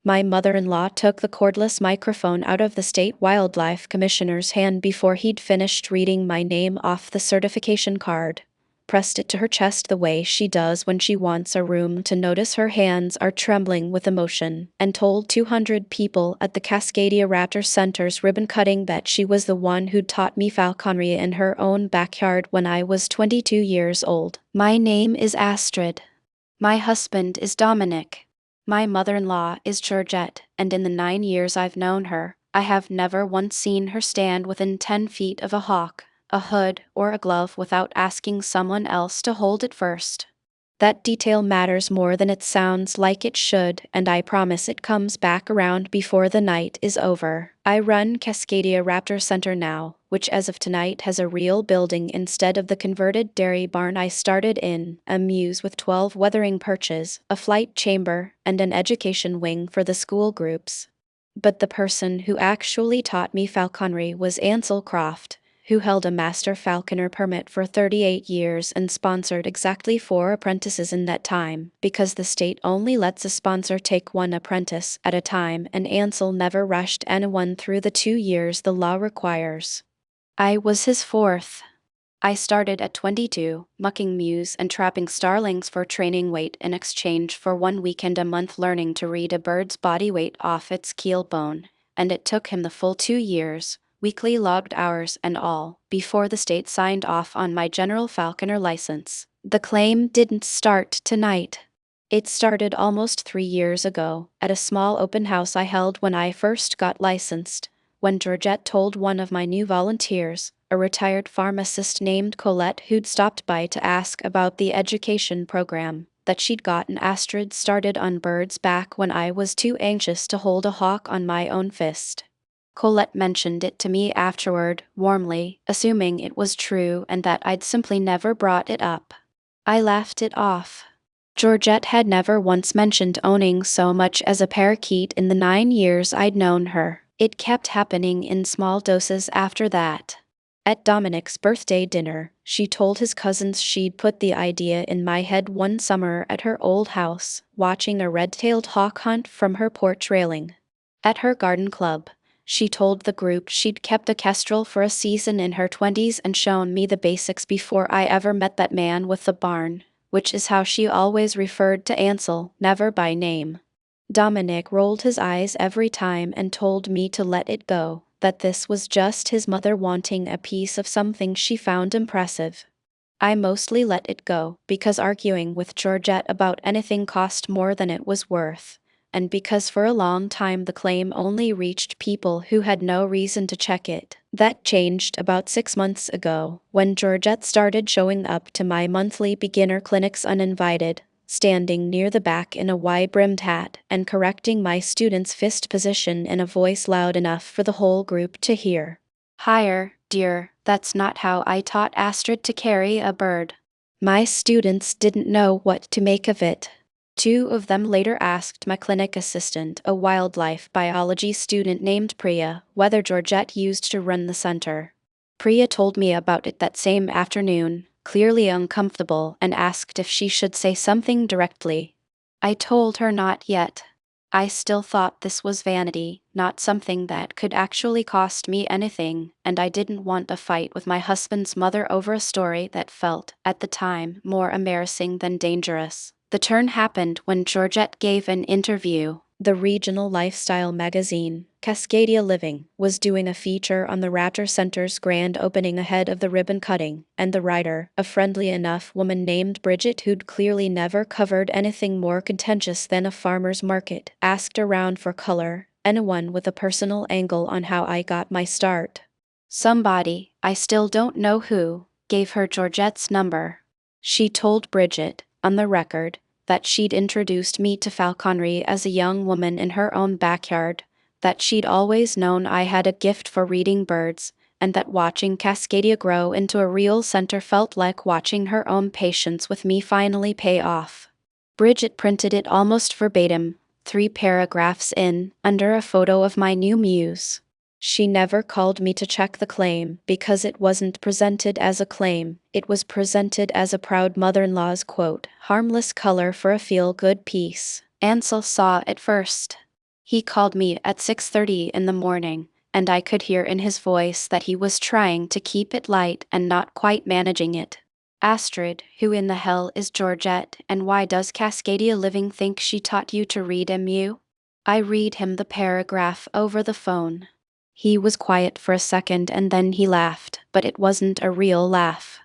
My mother-in-law took the cordless microphone out of the state wildlife commissioner's hand before he'd finished reading my name off the certification card, pressed it to her chest the way she does when she wants a room to notice her hands are trembling with emotion, and told 200 people at the Cascadia Raptor Center's ribbon cutting that she was the one who'd taught me falconry in her own backyard when I was 22 years old. My name is Astrid. My husband is Dominic. My mother-in-law is Georgette, and in the 9 years I've known her, I have never once seen her stand within 10 feet of a hawk, a hood, or a glove without asking someone else to hold it first. That detail matters more than it sounds like it should, and I promise it comes back around before the night is over. I run Cascadia Raptor Center now, which as of tonight has a real building instead of the converted dairy barn I started in, a mews with 12 weathering perches, a flight chamber, and an education wing for the school groups. But the person who actually taught me falconry was Ansel Croft, who held a master falconer permit for 38 years and sponsored exactly 4 apprentices in that time, because the state only lets a sponsor take 1 apprentice at a time, and Ansel never rushed anyone through the 2 years the law requires. I was his 4th. I started at 22, mucking mews and trapping starlings for training weight in exchange for 1 weekend a month learning to read a bird's body weight off its keel bone, and it took him the full 2 years, weekly logged hours and all, before the state signed off on my general falconer license. The claim didn't start tonight. It started almost 3 years ago, at a small open house I held when I first got licensed, when Georgette told one of my new volunteers, a retired pharmacist named Colette who'd stopped by to ask about the education program, that she'd gotten Astrid started on birds back when I was too anxious to hold a hawk on my own fist. Colette mentioned it to me afterward, warmly, assuming it was true and that I'd simply never brought it up. I laughed it off. Georgette had never once mentioned owning so much as a parakeet in the 9 years I'd known her. It kept happening in small doses after that. At Dominic's birthday dinner, she told his cousins she'd put the idea in my head one summer at her old house, watching a red-tailed hawk hunt from her porch railing. At her garden club, she told the group she'd kept a kestrel for a season in her 20s and shown me the basics before I ever met that man with the barn, which is how she always referred to Ansel, never by name. Dominic rolled his eyes every time and told me to let it go, that this was just his mother wanting a piece of something she found impressive. I mostly let it go, because arguing with Georgette about anything cost more than it was worth, and because for a long time the claim only reached people who had no reason to check it. That changed about 6 months ago, when Georgette started showing up to my monthly beginner clinics uninvited, standing near the back in a wide-brimmed hat and correcting my student's fist position in a voice loud enough for the whole group to hear. "Higher, dear, that's not how I taught Astrid to carry a bird." My students didn't know what to make of it. 2 of them later asked my clinic assistant, a wildlife biology student named Priya, whether Georgette used to run the center. Priya told me about it that same afternoon, clearly uncomfortable, and asked if she should say something directly. I told her not yet. I still thought this was vanity, not something that could actually cost me anything, and I didn't want a fight with my husband's mother over a story that felt, at the time, more embarrassing than dangerous. The turn happened when Georgette gave an interview. The regional lifestyle magazine, Cascadia Living, was doing a feature on the Raptor Center's grand opening ahead of the ribbon cutting, and the writer, a friendly enough woman named Bridget who'd clearly never covered anything more contentious than a farmer's market, asked around for color, anyone with a personal angle on how I got my start. Somebody, I still don't know who, gave her Georgette's number. She told Bridget, on the record, that she'd introduced me to falconry as a young woman in her own backyard, that she'd always known I had a gift for reading birds, and that watching Cascadia grow into a real center felt like watching her own patience with me finally pay off. Bridget printed it almost verbatim, 3 paragraphs in, under a photo of my new muse. She never called me to check the claim, because it wasn't presented as a claim, it was presented as a proud mother-in-law's quote, harmless color for a feel-good piece. Ansel saw it first. He called me at 6:30 in the morning, and I could hear in his voice that he was trying to keep it light and not quite managing it. Astrid, who in the hell is Georgette, and why does Cascadia Living think she taught you to read MU? I read him the paragraph over the phone. He was quiet for a second and then he laughed, but it wasn't a real laugh.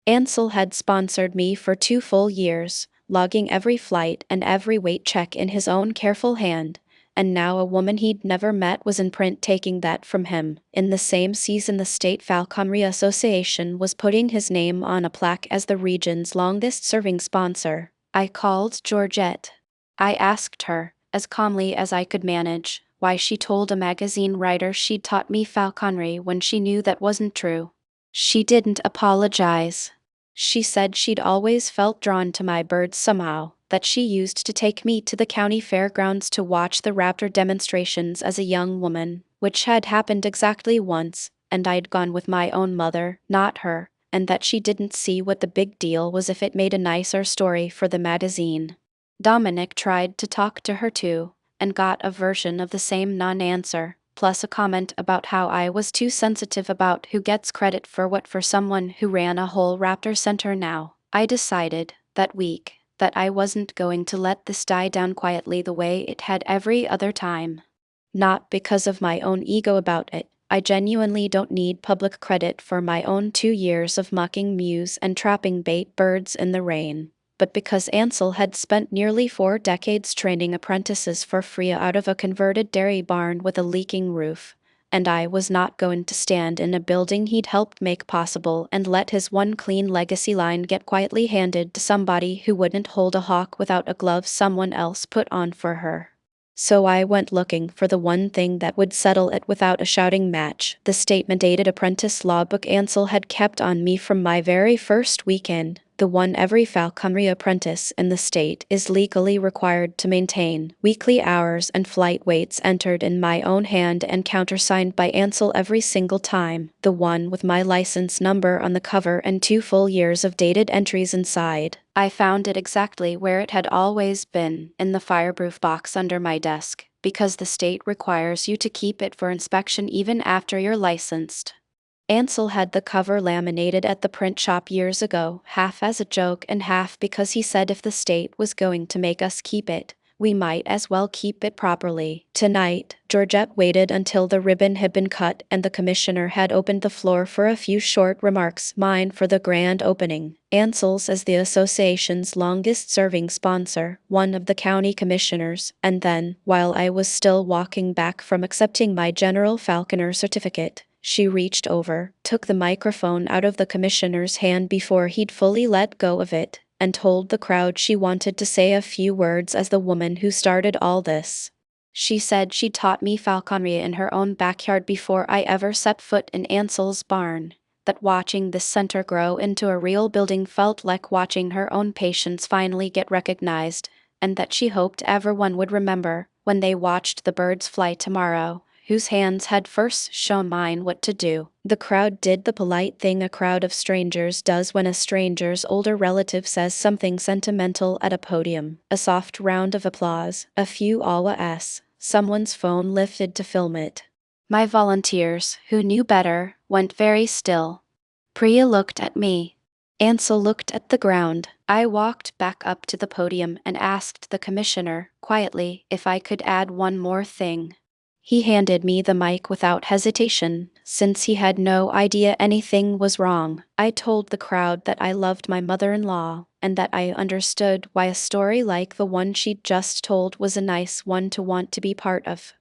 Ansel had sponsored me for 2 full years, logging every flight and every weight check in his own careful hand, and now a woman he'd never met was in print taking that from him. In the same season the State Falconry Association was putting his name on a plaque as the region's longest-serving sponsor. I called Georgette. I asked her, as calmly as I could manage, why she told a magazine writer she'd taught me falconry when she knew that wasn't true. She didn't apologize. She said she'd always felt drawn to my birds somehow, that she used to take me to the county fairgrounds to watch the raptor demonstrations as a young woman, which had happened exactly once, and I'd gone with my own mother, not her, and that she didn't see what the big deal was if it made a nicer story for the magazine. Dominic tried to talk to her too, and got a version of the same non-answer, plus a comment about how I was too sensitive about who gets credit for what for someone who ran a whole raptor center now. I decided, that week, that I wasn't going to let this die down quietly the way it had every other time. Not because of my own ego about it. I genuinely don't need public credit for my own 2 years of mucking mews and trapping bait birds in the rain, but because Ansel had spent nearly 4 decades training apprentices for free out of a converted dairy barn with a leaking roof, and I was not going to stand in a building he'd helped make possible and let his one clean legacy line get quietly handed to somebody who wouldn't hold a hawk without a glove someone else put on for her. So I went looking for the one thing that would settle it without a shouting match, the state-mandated apprentice logbook Ansel had kept on me from my very first weekend, the one every falconry apprentice in the state is legally required to maintain, weekly hours and flight weights entered in my own hand and countersigned by Ansel every single time, the one with my license number on the cover and 2 full years of dated entries inside. I found it exactly where it had always been, in the fireproof box under my desk, because the state requires you to keep it for inspection even after you're licensed. Ansel had the cover laminated at the print shop years ago, half as a joke and half because he said if the state was going to make us keep it, we might as well keep it properly. Tonight, Georgette waited until the ribbon had been cut and the commissioner had opened the floor for a few short remarks, mine for the grand opening. Ansel's as the association's longest-serving sponsor, one of the county commissioners, and then, while I was still walking back from accepting my general falconer certificate, she reached over, took the microphone out of the commissioner's hand before he'd fully let go of it, and told the crowd she wanted to say a few words as the woman who started all this. She said she taught me falconry in her own backyard before I ever set foot in Ansel's barn, that watching this center grow into a real building felt like watching her own patients finally get recognized, and that she hoped everyone would remember, when they watched the birds fly tomorrow, whose hands had first shown mine what to do. The crowd did the polite thing a crowd of strangers does when a stranger's older relative says something sentimental at a podium. A soft round of applause, a few awa-s, someone's phone lifted to film it. My volunteers, who knew better, went very still. Priya looked at me. Ansel looked at the ground. I walked back up to the podium and asked the commissioner, quietly, if I could add one more thing. He handed me the mic without hesitation, since he had no idea anything was wrong. I told the crowd that I loved my mother-in-law, and that I understood why a story like the one she'd just told was a nice one to want to be part of.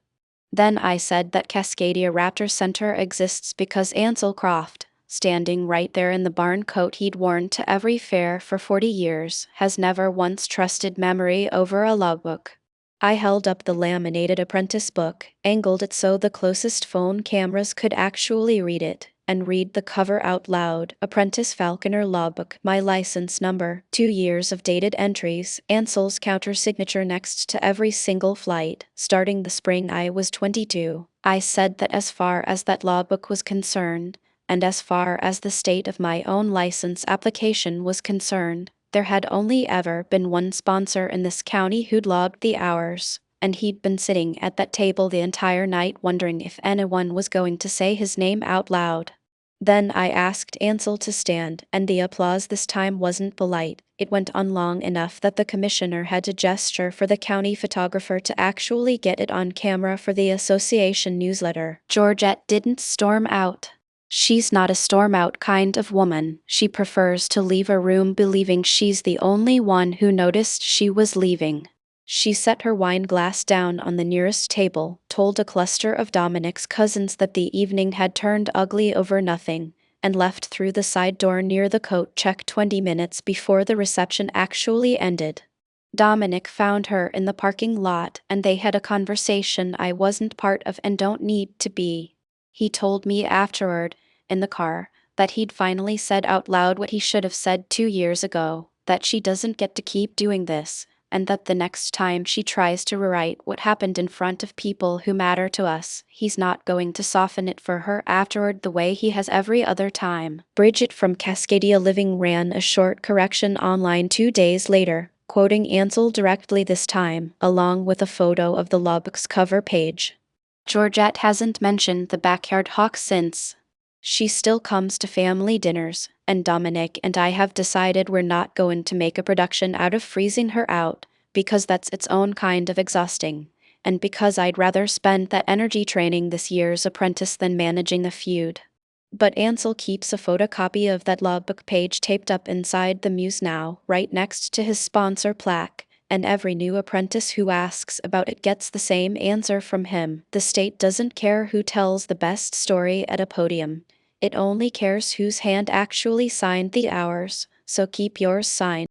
Then I said that Cascadia Raptor Center exists because Ansel Croft, standing right there in the barn coat he'd worn to every fair for 40 years, has never once trusted memory over a logbook. I held up the laminated apprentice book, angled it so the closest phone cameras could actually read it, and read the cover out loud. Apprentice Falconer logbook, my license number, 2 years of dated entries, Ansel's counter-signature next to every single flight, starting the spring I was 22. I said that as far as that logbook was concerned, and as far as the state of my own license application was concerned, there had only ever been one sponsor in this county who'd logged the hours. and he'd been sitting at that table the entire night wondering if anyone was going to say his name out loud. Then I asked Ansel to stand, and the applause this time wasn't polite. It went on long enough that the commissioner had to gesture for the county photographer to actually get it on camera for the association newsletter. Georgette didn't storm out. She's not a storm out kind of woman. She prefers to leave a room believing she's the only one who noticed she was leaving. She set her wine glass down on the nearest table, told a cluster of Dominic's cousins that the evening had turned ugly over nothing, and left through the side door near the coat check 20 minutes before the reception actually ended. Dominic found her in the parking lot, and they had a conversation I wasn't part of and don't need to be. He told me afterward, in the car, that he'd finally said out loud what he should have said 2 years ago, that she doesn't get to keep doing this, and that the next time she tries to rewrite what happened in front of people who matter to us, he's not going to soften it for her afterward the way he has every other time. Bridget from Cascadia Living ran a short correction online 2 days later, quoting Ansel directly this time, along with a photo of the logbook's cover page. Georgette hasn't mentioned the backyard hawk since. She still comes to family dinners, and Dominic and I have decided we're not going to make a production out of freezing her out, because that's its own kind of exhausting, and because I'd rather spend that energy training this year's apprentice than managing a feud. But Ansel keeps a photocopy of that logbook page taped up inside the muse now, right next to his sponsor plaque, and every new apprentice who asks about it gets the same answer from him. The state doesn't care who tells the best story at a podium. It only cares whose hand actually signed the hours, so keep yours signed.